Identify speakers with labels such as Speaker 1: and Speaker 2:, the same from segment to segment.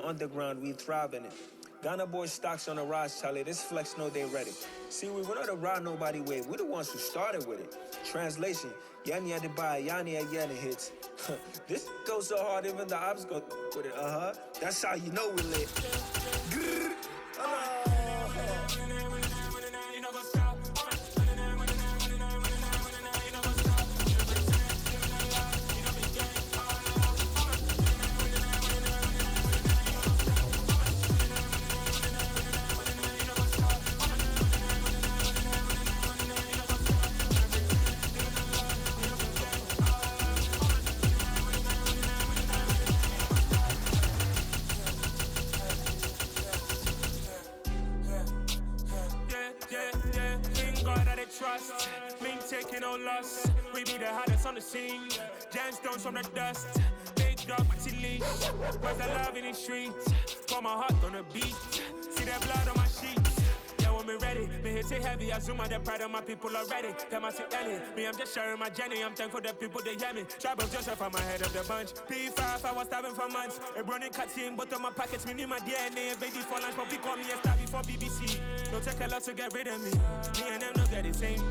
Speaker 1: underground, we thrive in it. Ghana boys stocks on the rise, Charlie. This flex know they ready. See, we were not to ride nobody with. We're the ones who started with it. Translation: Yani had to buy, Yani had Yanni hits. This goes so hard, even the ops go with it. That's how you know we lit.
Speaker 2: Trust, mean taking no loss. We be the hottest on the scene. Gemstones from the dust. Big dog, but leash. Where's the love in the streets? Pour my heart on the beat. See that blood on my sheets. Yeah, when me ready, me hit it heavy. I zoom out the pride of my people already. Them I see Ellie. Me, I'm just sharing my journey. I'm thankful that people they hear me. Tribal Joseph, I'm ahead of the bunch. P5, I was starving for months. A running cuts in, but on my pockets, me knew my DNA. Baby for lunch, but we call me a star before BBC. Don't take a lot to get rid of me. Me and them don't get the same.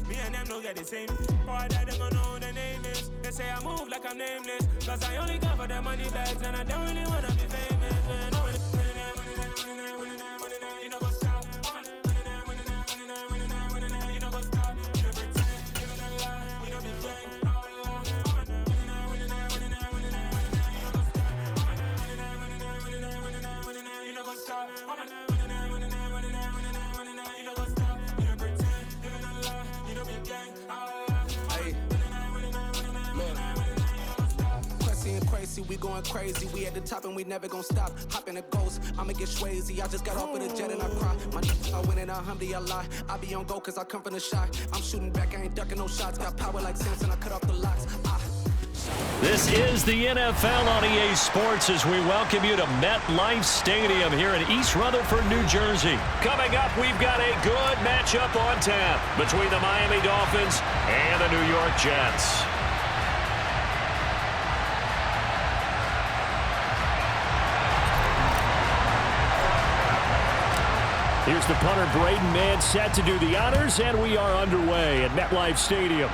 Speaker 2: Me and them don't get the same. Boy, that they gon' know who the name is. They say I move like I'm nameless. Cause I only come for the money bags. And I don't really wanna be famous. You know what's up. You know what's up. You know pretend. You know the lie. You know the game. You know what's up.
Speaker 3: Crazy, we going crazy. We at the top and we never gon' stop. Hop in a ghost, I'ma get swayzy. I just got off with a jet and I cry. My niggas I win in alhamdulillah. I be on go cause I come from the shot. I'm shooting back, I ain't ducking no shots. Got power like Samson, I cut off the locks.
Speaker 4: This is the NFL on EA Sports as we welcome you to MetLife Stadium here in East Rutherford, New Jersey. Coming up, we've got a good matchup on tap between the Miami Dolphins and the New York Jets. Here's the punter, Braden Mann, set to do the honors, and we are underway at MetLife Stadium.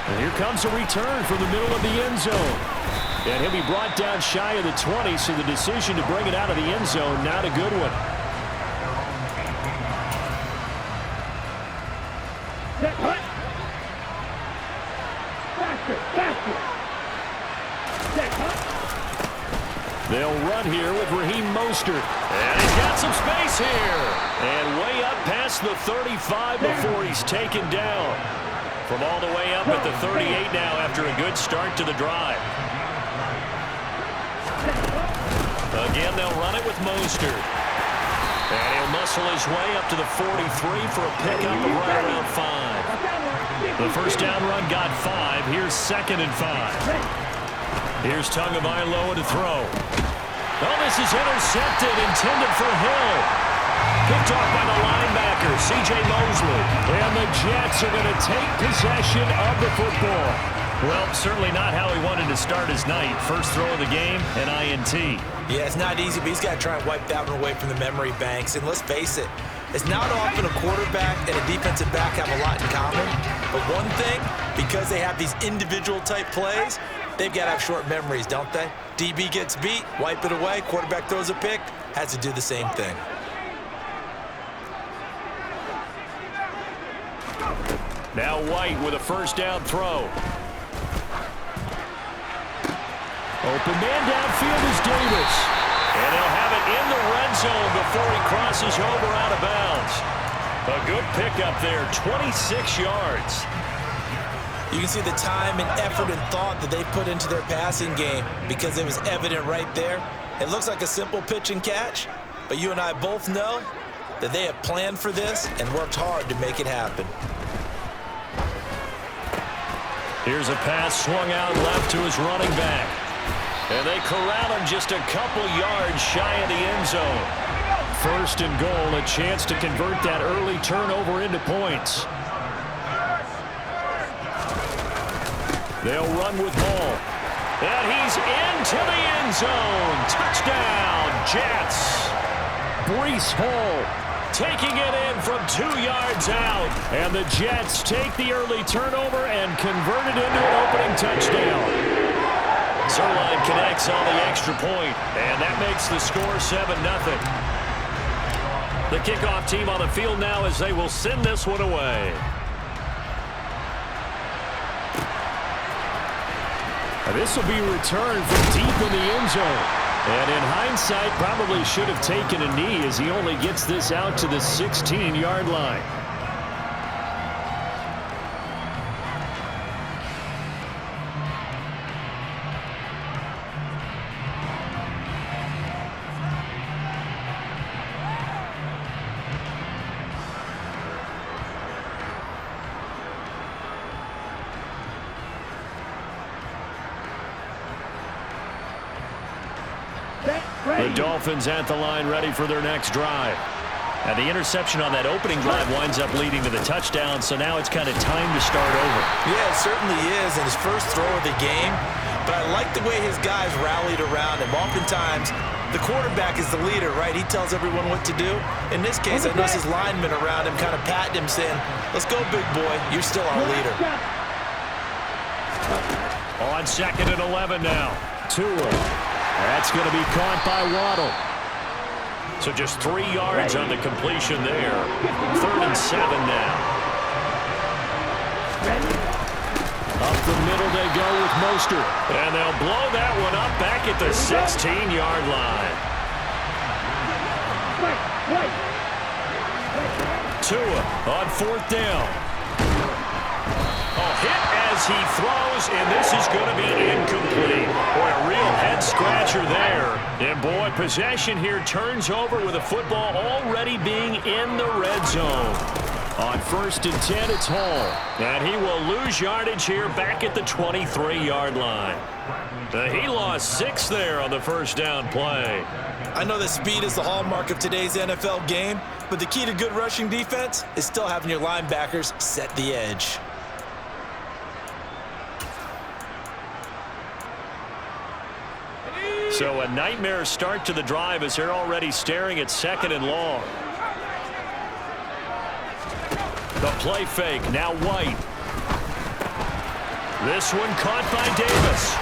Speaker 4: And here comes a return from the middle of the end zone. And he'll be brought down shy of the 20, so the decision to bring it out of the end zone, not a good one. They'll run here with Raheem Mostert. And he's got some space here. And way up past the 35 before he's taken down. From all the way up at the 38 now after a good start to the drive. Again, they'll run it with Mostert. And he'll muscle his way up to the 43 for a pickup of right around 5. The first down run got 5. Here's 2nd and 5. Here's Tagovailoa to throw. Oh, this is intercepted, intended for Hill. Picked off by the linebacker, C.J. Mosley. And the Jets are going to take possession of the football. Well, certainly not how he wanted to start his night. First throw of the game, an INT.
Speaker 5: Yeah, it's not easy, but he's got to try and wipe that one away from the memory banks. And let's face it, it's not often a quarterback and a defensive back have a lot in common. But one thing, because they have these individual type plays, they've got to have short memories, don't they? DB gets beat, wipe it away, quarterback throws a pick, has to do the same thing.
Speaker 4: Now White with a first down throw. Open man downfield is Davis. And he'll have it in the red zone before he crosses over out of bounds. A good pickup there, 26 yards.
Speaker 5: You can see the time and effort and thought that they put into their passing game because it was evident right there. It looks like a simple pitch and catch, but you and I both know that they have planned for this and worked hard to make it happen.
Speaker 4: Here's a pass swung out left to his running back. And they corral him just a couple yards shy of the end zone. 1st and goal, a chance to convert that early turnover into points. They'll run with ball. And he's into the end zone. Touchdown, Jets. Breece Hall taking it in from 2 yards out. And the Jets take the early turnover and convert it into an opening touchdown. Zerline connects on the extra point, and that makes the score 7-0. The kickoff team on the field now as they will send this one away. This will be returned from deep in the end zone. And in hindsight, probably should have taken a knee as he only gets this out to the 16-yard line. The Dolphins at the line ready for their next drive. And the interception on that opening drive winds up leading to the touchdown, so now it's kind of time to start over. Yeah, it certainly is, in his first throw of the game. But I like the way his guys rallied around him. Oftentimes, the quarterback is the leader, right? He tells everyone what to do. In this case, I notice his linemen around him kind of patting him, saying, let's go, big boy. You're still our leader. On 2nd and 11 now. Tua. That's going to be caught by Waddle. So just 3 yards on the completion there. 3rd and 7 now. Up the middle they go with Mostert. And they'll blow that one up back at the 16-yard line. Tua on 4th down. Hit as he throws, and this is going to be incomplete. Boy, a real head-scratcher there. And, boy, possession here turns over with the football already being in the red zone. On 1st and 10, it's Hall. And he will lose yardage here back at the 23-yard line. He lost 6 there on the first down play. I know that speed is the hallmark of today's NFL game, but the key to good rushing defense is still having your linebackers set the edge. So a nightmare start to the drive as they're already staring at 2nd and long. The play fake, now White. This one caught by Davis.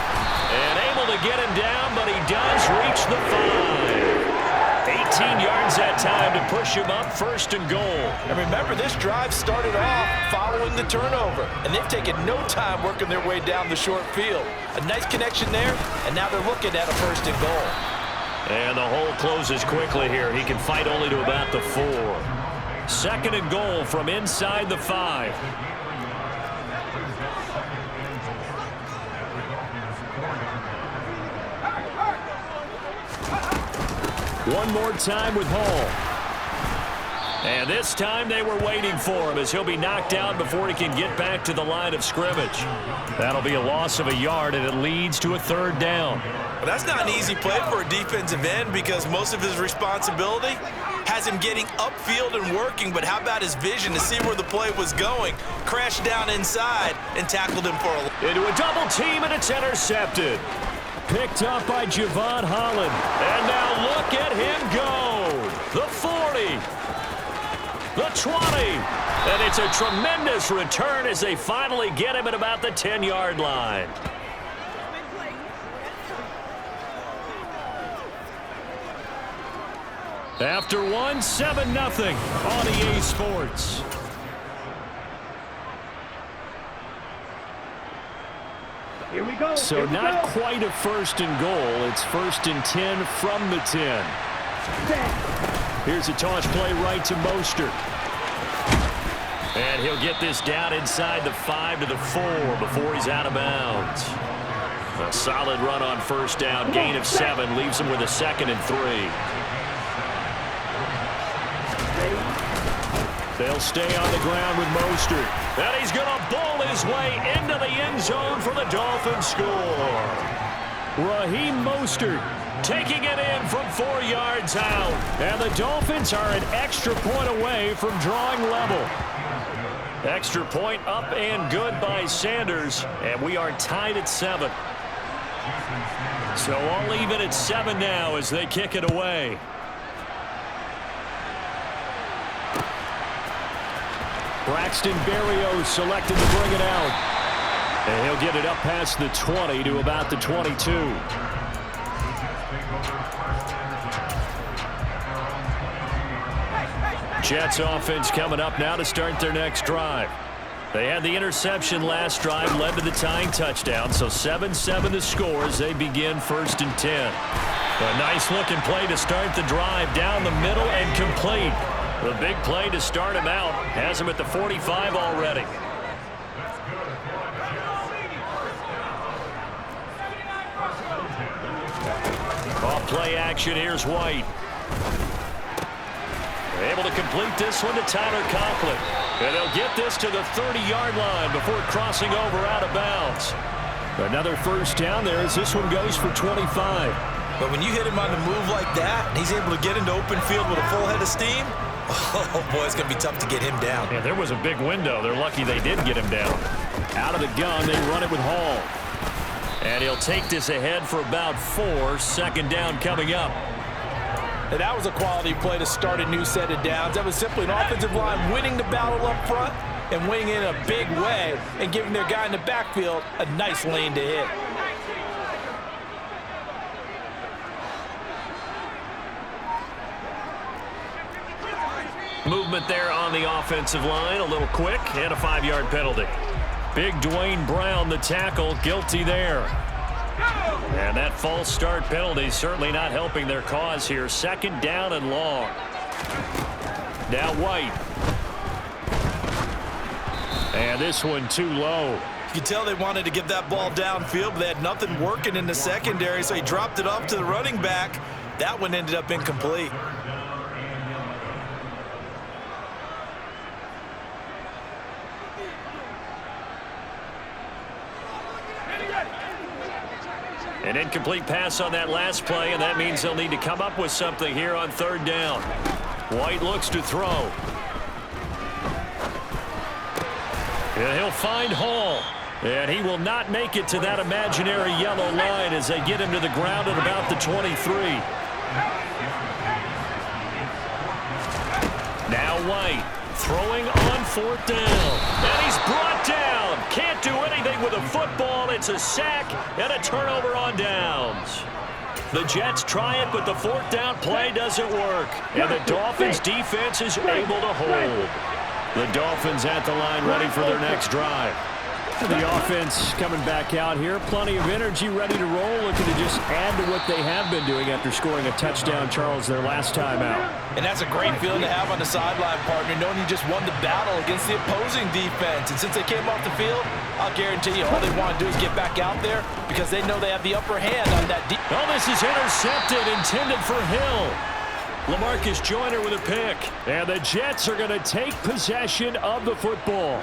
Speaker 4: And able to get him down, but he does reach the 5. 18 yards that time to push him up 1st and goal. And remember, this drive started off following the turnover, and they've taken no time working their way down the short field. A nice connection there, and now they're looking at a 1st and goal. And the hole closes quickly here. He can fight only to about the 4. 2nd and goal from inside the 5. One more time with Hall. And this time they were waiting for him as he'll be knocked out before he can get back to the line of scrimmage. That'll be a loss of a yard, and it leads to a 3rd down. Well, that's not an easy play for a defensive end because most of his responsibility has him getting upfield and working, but how about his vision to see where the play was going? Crashed down inside and tackled him for a... Into a double team, and it's intercepted. Picked up by Javon Holland. And now look at him go. The 40. The 20. And it's a tremendous return as they finally get him at about the 10-yard line. After one, 7-0 on EA Sports.
Speaker 6: Here we go.
Speaker 4: So not quite a 1st and goal. It's 1st and 10 from the 10. Here's a toss play right to Mostert. And he'll get this down inside the 5 to the 4 before he's out of bounds. A solid run on 1st down. Gain of 7 leaves him with a 2nd and 3. They'll stay on the ground with Mostert. And he's going to bowl his way into the end zone for the Dolphins score. Raheem Mostert taking it in from 4 yards out. And the Dolphins are an extra point away from drawing level. Extra point up and good by Sanders. And we are tied at 7. So I'll leave it at 7 now as they kick it away. Braxton Berrios selected to bring it out. And he'll get it up past the 20 to about the 22. Jets offense coming up now to start their next drive. They had the interception last drive, led to the tying touchdown, so 7-7 the score as they begin 1st and 10. A nice-looking play to start the drive down the middle and complete. The big play to start him out has him at the 45 already. Off play action, here's White. Able to complete this one to Tyler Conklin. And they'll get this to the 30-yard line before crossing over out of bounds. Another first down there as this one goes for 25.
Speaker 5: But when you hit him on the move like that, and he's able to get into open field with a full head of steam, oh boy, it's going to be tough to get him down.
Speaker 4: Yeah, there was a big window. They're lucky they did get him down. Out of the gun, they run it with Hall. And he'll take this ahead for about 4. 2nd down coming up.
Speaker 5: And that was a quality play to start a new set of downs. That was simply an offensive line winning the battle up front and winning in a big way and giving their guy in the backfield a nice lane to hit.
Speaker 4: Movement there on the offensive line, a little quick, and a 5-yard penalty. Big Dwayne Brown, the tackle, guilty there. And that false start penalty certainly not helping their cause here. 2nd down and long. Now White. And this one too low.
Speaker 5: You can tell they wanted to get that ball downfield, but they had nothing working in the secondary, so he dropped it off to the running back. That one ended up incomplete.
Speaker 4: An incomplete pass on that last play, and that means they'll need to come up with something here on 3rd down. White looks to throw. And he'll find Hall. And he will not make it to that imaginary yellow line as they get him to the ground at about the 23. Now White throwing on 4th down. And he's brought down. Can't do anything with a football. It's a sack and a turnover on downs. The Jets try it, but the 4th down play doesn't work. And the Dolphins defense is able to hold. The Dolphins at the line ready for their next drive. The offense coming back out here. Plenty of energy, ready to roll, looking to just add to what they have been doing after scoring a touchdown, Charles, their last time out.
Speaker 5: And that's a great feeling to have on the sideline, partner, knowing you just won the battle against the opposing defense. And since they came off the field, I'll guarantee you all they want to do is get back out there because they know they have the upper hand on that defense.
Speaker 4: Oh, this is intercepted, intended for Hill. LaMarcus Joyner with a pick. And the Jets are going to take possession of the football.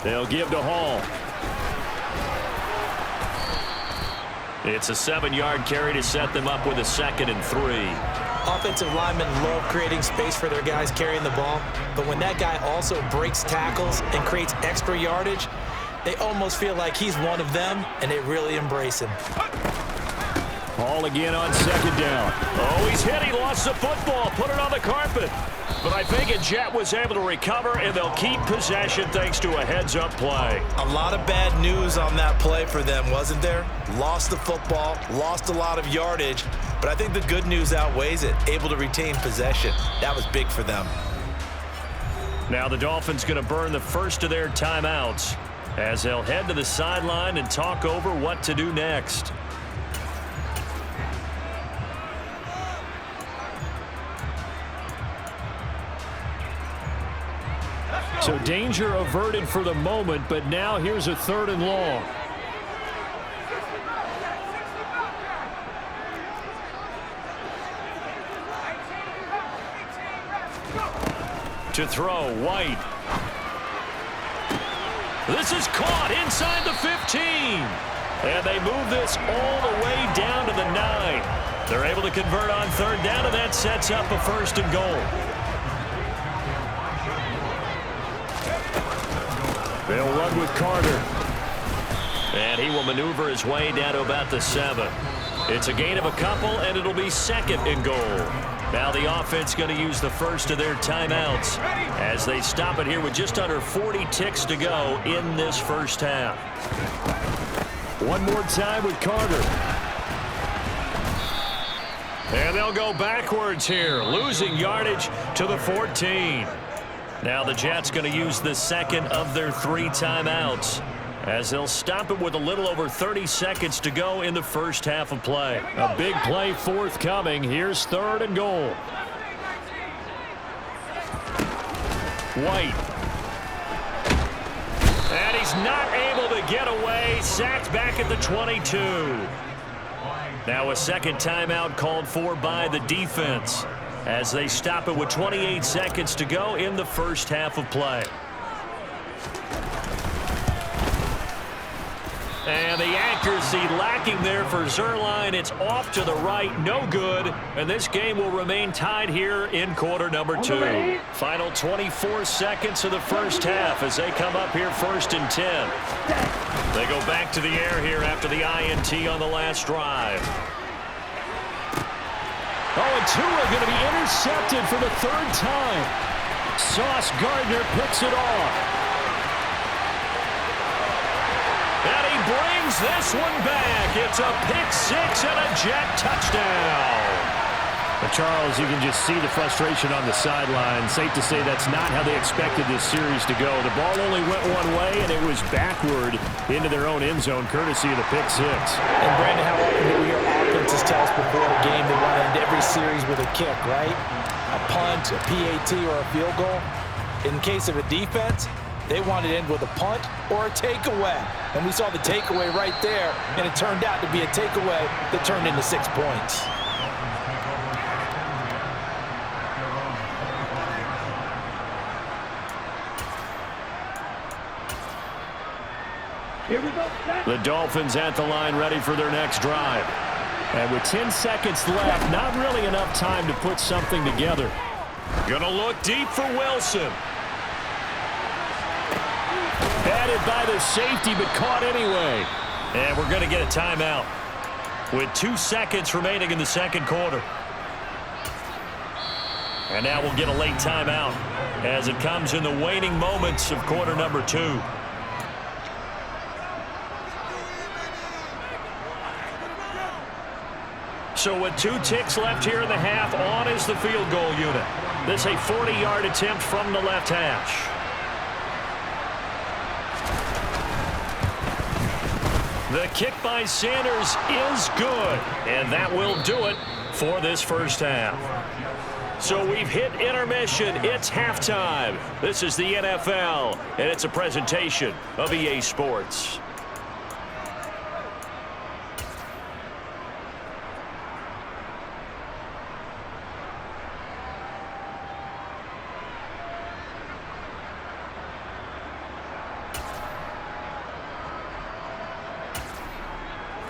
Speaker 4: They'll give to Hall. It's a 7-yard carry to set them up with a 2nd and 3.
Speaker 5: Offensive linemen love creating space for their guys carrying the ball, but when that guy also breaks tackles and creates extra yardage, they almost feel like he's one of them, and they really embrace him.
Speaker 4: Hall again on 2nd down. Oh, he's hit. He lost the football. Put it on the carpet. But I think a Jet was able to recover, and they'll keep possession thanks to a heads-up play.
Speaker 5: A lot of bad news on that play for them, wasn't there? Lost the football, lost a lot of yardage, but I think the good news outweighs it. Able to retain possession. That was big for them.
Speaker 4: Now the Dolphins going to burn the first of their timeouts as they'll head to the sideline and talk over what to do next. So danger averted for the moment, but now here's a 3rd and long. To throw, White. This is caught inside the 15. And they move this all the way down to the 9. They're able to convert on 3rd down, and that sets up a 1st and goal. They'll run with Carter. And he will maneuver his way down to about the 7. It's a gain of a couple, and it'll be 2nd and goal. Now the offense going to use the first of their timeouts as they stop it here with just under 40 ticks to go in this first half. One more time with Carter. And they'll go backwards here, losing yardage to the 14. Now the Jets going to use the 2nd of their 3 timeouts as they'll stop it with a little over 30 seconds to go in the first half of play. A big play forthcoming. Here's 3rd and goal. White. And he's not able to get away. Sacked back at the 22. Now a 2nd timeout called for by the defense as they stop it with 28 seconds to go in the first half of play. And the accuracy lacking there for Zuerlein. It's off to the right, no good. And this game will remain tied here in quarter number 2. Final 24 seconds of the first half as they come up here 1st and 10. They go back to the air here after the INT on the last drive. Oh, and Tua going to be intercepted for the 3rd time. Sauce Gardner picks it off. And he brings this one back. It's a pick-6 and a Jet touchdown.
Speaker 7: But Charles, you can just see the frustration on the sideline. Safe to say that's not how they expected this series to go. The ball only went one way, and it was backward into their own end zone, courtesy of the pick-6.
Speaker 5: And Brandon, how often do we hear offenses tell us before a game they want to end every series with a kick, right? A punt, a PAT, or a field goal. In case of a defense, they wanted to end with a punt or a takeaway. And we saw the takeaway right there, and it turned out to be a takeaway that turned into 6 points.
Speaker 6: Here we go.
Speaker 4: The Dolphins at the line ready for their next drive.
Speaker 7: And with 10 seconds left, not really enough time to put something together.
Speaker 4: Gonna look deep for Wilson.
Speaker 7: Batted by the safety, but caught anyway.
Speaker 4: And we're going to get a timeout with 2 seconds remaining in the 2nd quarter. And now we'll get a late timeout as it comes in the waning moments of quarter number 2. So with 2 ticks left here in the half, on is the field goal unit. This a 40-yard attempt from the left hash. The kick by Sanders is good, and that will do it for this first half. So we've hit intermission. It's halftime. This is the NFL, and it's a presentation of EA Sports.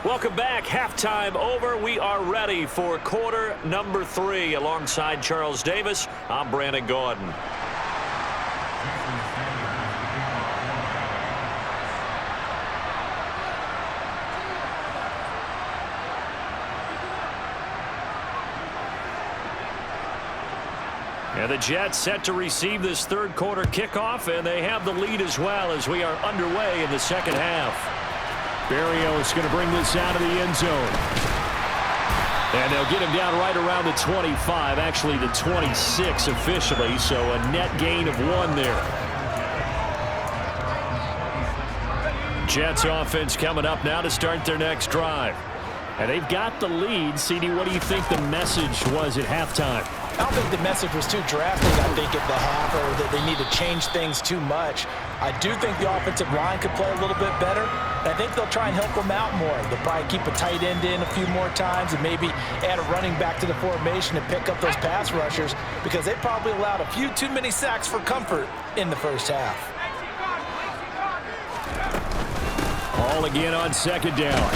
Speaker 4: Welcome back. Halftime over. We are ready for quarter number 3. Alongside Charles Davis, I'm Brandon Gordon. And the Jets set to receive this 3rd quarter kickoff, and they have the lead as well as we are underway in the 2nd half.
Speaker 7: Barrio is going to bring this out of the end zone. And they'll get him down right around the 25, actually the 26 officially, so a net gain of 1 there. Jets offense coming up now to start their next drive. And they've got the lead. CD, what do you think the message was at halftime?
Speaker 5: I don't think the message was too drastic, I think, at the half, or that they need to change things too much. I do think the offensive line could play a little bit better. And I think they'll try and help them out more. They'll probably keep a tight end in a few more times and maybe add a running back to the formation and pick up those pass rushers because they probably allowed a few too many sacks for comfort in the first half.
Speaker 7: All again on 2nd down.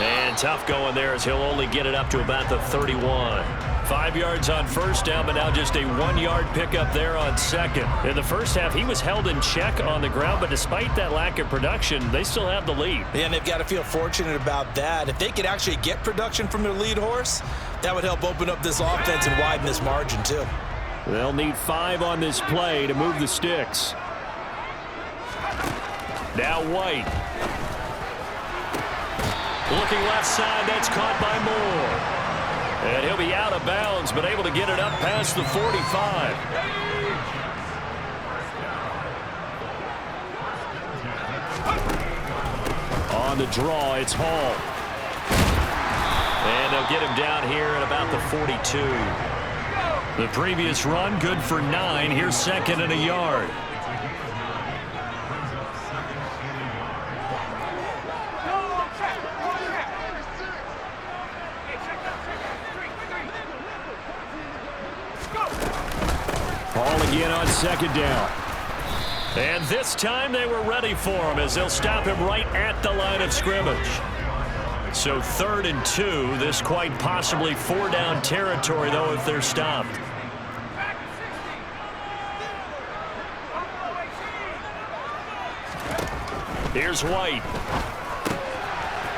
Speaker 4: And tough going there as he'll only get it up to about the 31. 5 yards on first down, but now just a 1-yard pickup there on second. In the first half, he was held in check on the ground, but despite that lack of production, they still have the lead.
Speaker 5: Yeah, and they've got to feel fortunate about that. If they could actually get production from their lead horse, that would help open up this offense and widen this margin too.
Speaker 7: They'll need 5 on this play to move the sticks. Now White. Looking left side, that's caught by Moore. And he'll be out of bounds, but able to get it up past the 45. On the draw, it's Hall. And they'll get him down here at about the 42. The previous run, good for 9. Here's second and a yard. Hall again on second down. And this time they were ready for him as they'll stop him right at the line of scrimmage. So 3rd and 2. This quite possibly 4-down territory, though, if they're stopped. Here's White.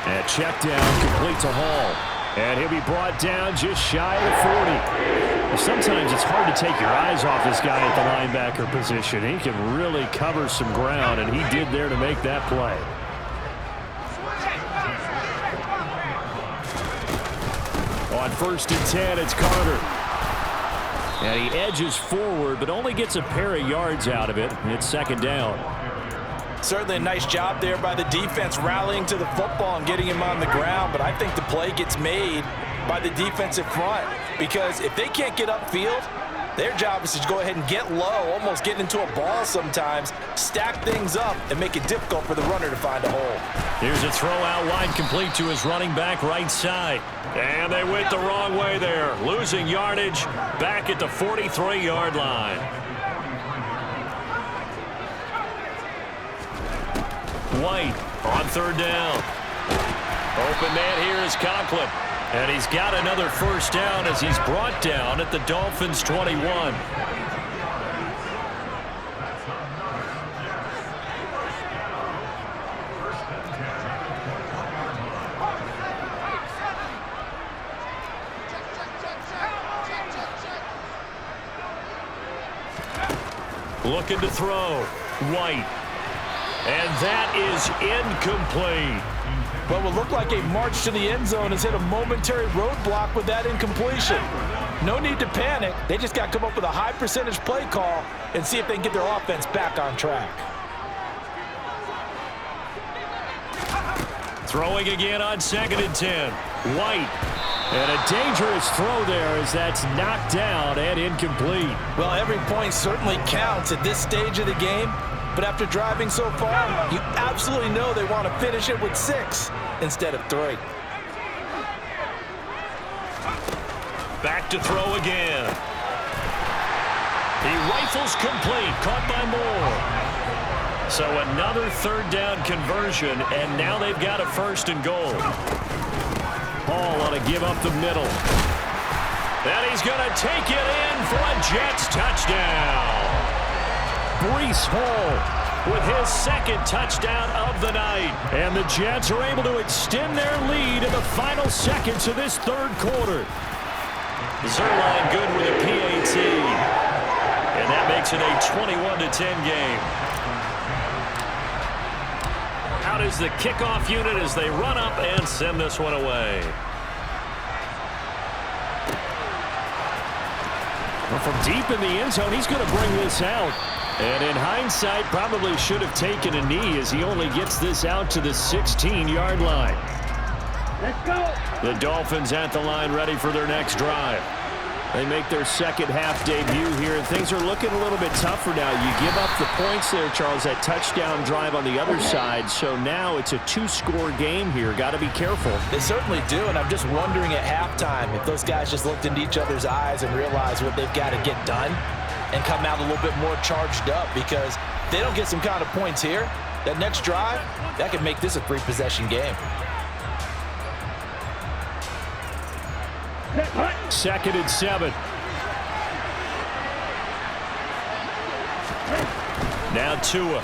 Speaker 7: And check down, complete to Hall. And he'll be brought down just shy of the 40. Sometimes it's hard to take your eyes off this guy at the linebacker position. He can really cover some ground, and he did there to make that play. On 1st and 10, it's Carter. And he edges forward, but only gets a pair of yards out of it. And it's 2nd down.
Speaker 5: Certainly a nice job there by the defense rallying to the football and getting him on the ground, but I think the play gets made by the defensive front because if they can't get upfield, their job is to go ahead and get low, almost get into a ball sometimes, stack things up, and make it difficult for the runner to find a hole.
Speaker 4: Here's a throw out wide, complete to his running back right side. And they went the wrong way there, losing yardage back at the 43-yard line. White on 3rd down. Open man here is Conklin. And he's got another 1st down as he's brought down at the Dolphins' 21. Looking to throw. White. And that is incomplete.
Speaker 5: What will look like a march to the end zone has hit a momentary roadblock with that incompletion. No need to panic. They just got to come up with a high percentage play call and see if they can get their offense back on track.
Speaker 4: Throwing again on 2nd and 10. White. And a dangerous throw there as that's knocked down and incomplete.
Speaker 5: Well, every point certainly counts at this stage of the game. But after driving so far, you absolutely know they want to finish it with 6 instead of 3.
Speaker 4: Back to throw again. He rifles complete, caught by Moore. So another 3rd down conversion, and now they've got a 1st and goal. Hall on to give up the middle. And he's going to take it in for a Jets touchdown. Breece Hall with his 2nd touchdown of the night. And the Jets are able to extend their lead in the final seconds of this 3rd quarter. Zerline good with a PAT. And that makes it a 21-10 game. Out is the kickoff unit as they run up and send this one away. Well, from deep in the end zone, he's going to bring this out. And in hindsight, probably should have taken a knee as he only gets this out to the 16-yard line.
Speaker 6: Let's go.
Speaker 4: The Dolphins at the line ready for their next drive. They make their 2nd half debut here, and things are looking a little bit tougher now. You give up the points there, Charles, that touchdown drive on the other side. So now it's a 2-score game here. Got to be careful.
Speaker 5: They certainly do, and I'm just wondering at halftime if those guys just looked into each other's eyes and realized what they've got to get done and come out a little bit more charged up, because if they don't get some kind of points here, that next drive, that could make this a 3-possession game.
Speaker 6: Set,
Speaker 7: 2nd and 7. Now Tua.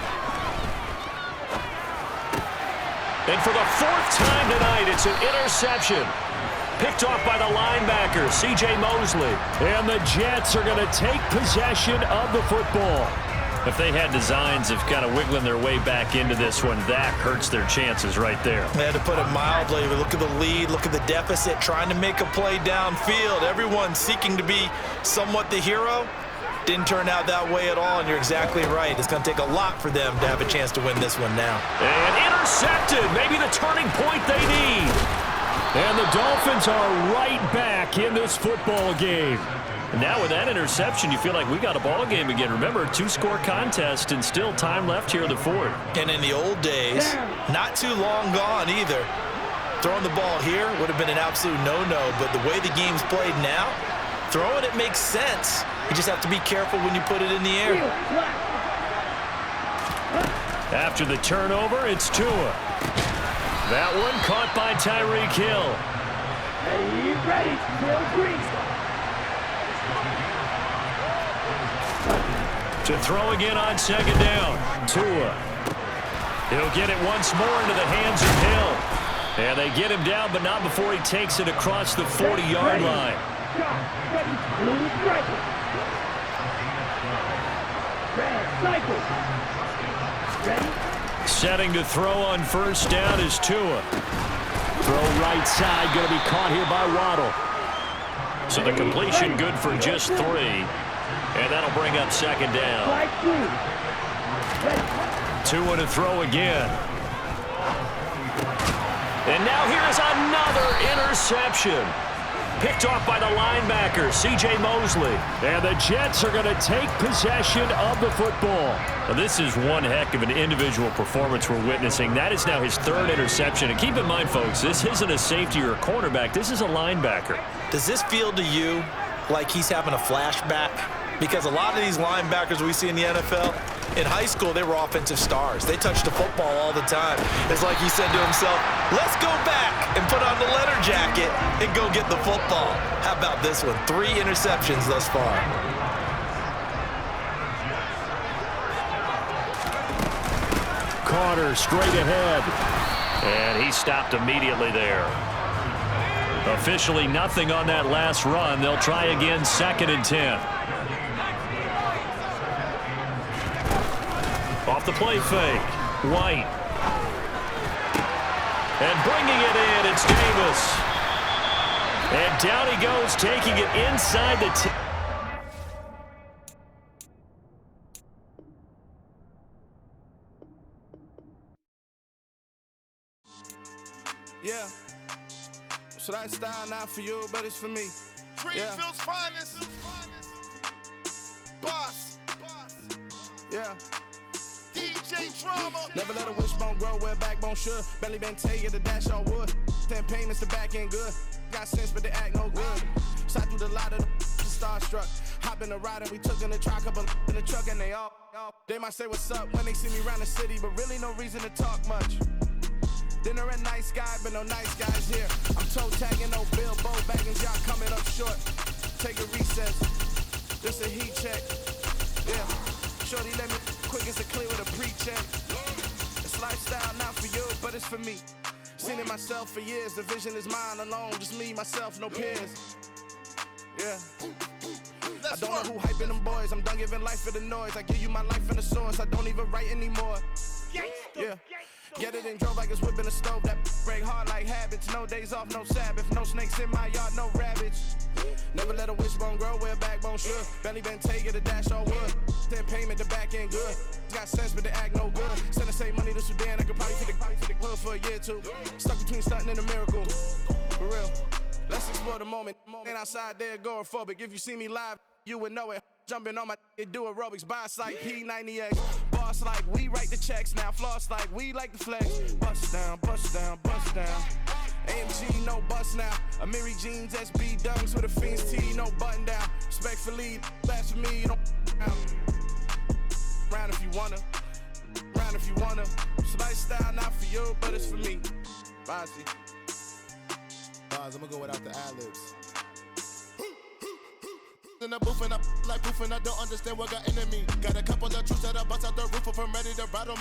Speaker 7: And for the 4th time tonight, it's an interception. Picked off by the linebacker, C.J. Mosley. And the Jets are going to take possession of the football. If they had designs of kind of wiggling their way back into this one, that hurts their chances right there.
Speaker 5: They had to put it mildly. Look at the lead, look at the deficit, trying to make a play downfield. Everyone seeking to be somewhat the hero. Didn't turn out that way at all, and you're exactly right. It's going to take a lot for them to have a chance to win this one now.
Speaker 7: And intercepted, maybe the turning point they need. And the Dolphins are right back in this football game. And now with that interception, you feel like we got a ball game again. Remember, 2-score contest and still time left here in the 4th.
Speaker 5: And in the old days, not too long gone either. Throwing the ball here would have been an absolute no-no, but the way the game's played now, throwing it makes sense. You just have to be careful when you put it in the air.
Speaker 7: After the turnover, it's Tua. That one caught by Tyreek Hill.
Speaker 6: He's ready.
Speaker 7: To throw again on 2nd down. Tua. He'll get it once more into the hands of Hill. And they get him down, but not before he takes it across the 40-yard line. Setting to throw on 1st down is Tua. Throw right side, going to be caught here by Waddle. So the completion good for just 3. And that'll bring up 2nd down. Tua to throw again. And now here's another interception. Picked off by the linebacker, C.J. Mosley. And the Jets are going to take possession of the football. Now, this is one heck of an individual performance we're witnessing. That is now his 3rd interception. And keep in mind, folks, this isn't a safety or a cornerback. This is a linebacker.
Speaker 5: Does this feel to you like he's having a flashback? Because a lot of these linebackers we see in the NFL, in high school, they were offensive stars. They touched the football all the time. It's like he said to himself, let's go back and put on the leather jacket and go get the football. How about this one? 3 interceptions thus far.
Speaker 7: Carter straight ahead. And he stopped immediately there. Officially nothing on that last run. They'll try again 2nd and 10. Off the play fake. White. And bringing it in, it's Davis. And down he goes, taking it inside the 10.
Speaker 8: Yeah. Should I style not for you, but it's for me.
Speaker 9: Greenfield's finest. Boss.
Speaker 8: Yeah.
Speaker 9: DJ Drama.
Speaker 8: Never let a wishbone grow where a backbone should. Belly been take it to dash all wood. 10 payments to back end good. Got sense, but they act no good. Shot through the lot of the starstruck. Hop in the ride and we took in the truck, couple in the truck, and they all. They might say what's up when they see me around the city, but really no reason to talk much. Dinner a nice guy, but no nice guys here. I'm toe tagging, no Bilbo bagging, y'all coming up short. Take a recess. This a heat check. Yeah. Shorty let me quick as a clear with a pre-check. It's lifestyle not for you, but it's for me. Seen it myself for years. The vision is mine alone. Just me, myself, no peers. Yeah. I don't know who hyping them boys. I'm done giving life for the noise. I give you my life in the source. I don't even write anymore. Yeah. Get it and drove like it's whipping a stove. That break hard like habits. No days off, no Sabbath. No snakes in my yard, no rabbits. Never let a wishbone grow where a backbone should. Belly been take it to dash all wood. 10 payment to back end good. Got sense, but they act no good. Send the same money to Sudan. I could probably fit the club for a year or two. Stuck between stunting and a miracle. For real. Let's explore the moment. Ain't outside there agoraphobic. If you see me live, you would know it. Jumping on my do aerobics, boss like P90X. Boss like we write the checks now. Floss like we like the flex. Bust down, bust down, bust down. AMG, no bust now. Amiri jeans, SB dunks with a Fiends T, no button down. Respectfully, that's for me, don't round if you wanna. Round if you wanna. It's lifestyle not for you, but it's for me. Bossy.
Speaker 9: Boz, I'm gonna go without the ad-libs.
Speaker 8: in the booth and I like poof and I don't understand what got into me. Got a couple of troops that I bust out the roof of, I'm ready to ride on my